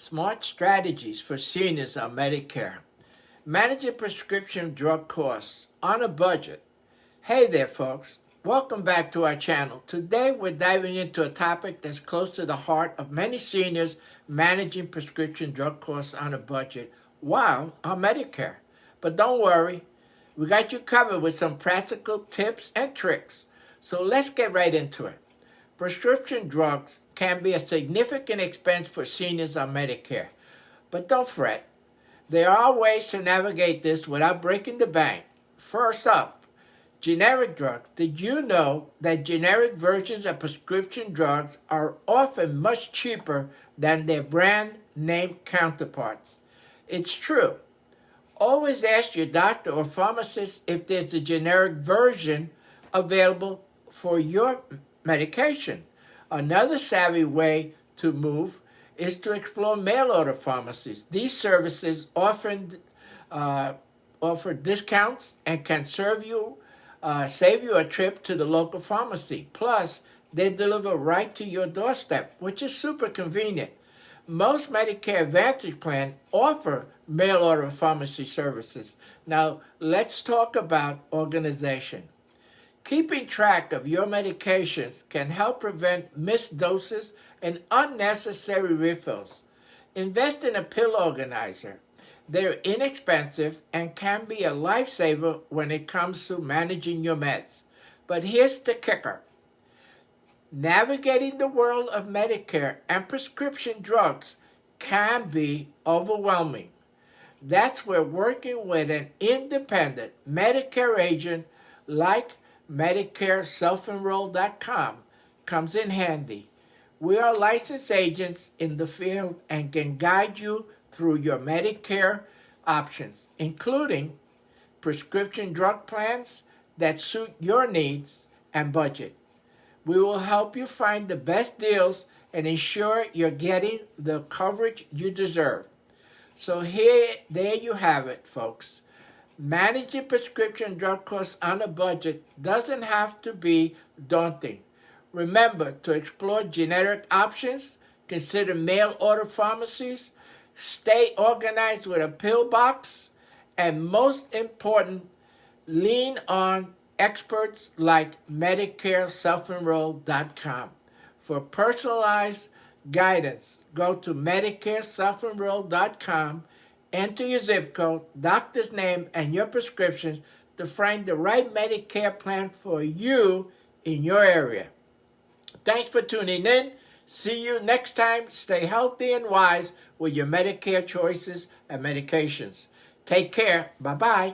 Smart strategies for seniors on Medicare. Managing prescription drug costs on a budget. Hey there, folks. Welcome back to our channel. Today, we're diving into a topic that's close to the heart of many seniors managing prescription drug costs on a budget while on Medicare. But don't worry, we got you covered with some practical tips and tricks. So let's get right into it. Prescription drugs can be a significant expense for seniors on Medicare. But don't fret. There are ways to navigate this without breaking the bank. First up, generic drugs. Did you know that generic versions of prescription drugs are often much cheaper than their brand name counterparts? It's true. Always ask your doctor or pharmacist if there's a generic version available for your medication. Another savvy way to move is to explore mail-order pharmacies. These services often offer discounts and can save you a trip to the local pharmacy. Plus, they deliver right to your doorstep, which is super convenient. Most Medicare Advantage plans offer mail-order pharmacy services. Now, let's talk about organization. Keeping track of your medications can help prevent missed doses and unnecessary refills. Invest in a pill organizer. They're inexpensive and can be a lifesaver when it comes to managing your meds. But here's the kicker. Navigating the world of Medicare and prescription drugs can be overwhelming. That's where working with an independent Medicare agent like MedicareSelfenroll.com comes in handy. We are licensed agents in the field and can guide you through your Medicare options, including prescription drug plans that suit your needs and budget. We will help you find the best deals and ensure you're getting the coverage you deserve. So there you have it, folks. Managing prescription drug costs on a budget doesn't have to be daunting. Remember to explore generic options, consider mail-order pharmacies, stay organized with a pill box, and most important, lean on experts like MedicareSelfenroll.com. For personalized guidance, go to MedicareSelfenroll.com. Enter your zip code, doctor's name, and your prescriptions to find the right Medicare plan for you in your area. Thanks for tuning in. See you next time. Stay healthy and wise with your Medicare choices and medications. Take care. Bye-bye.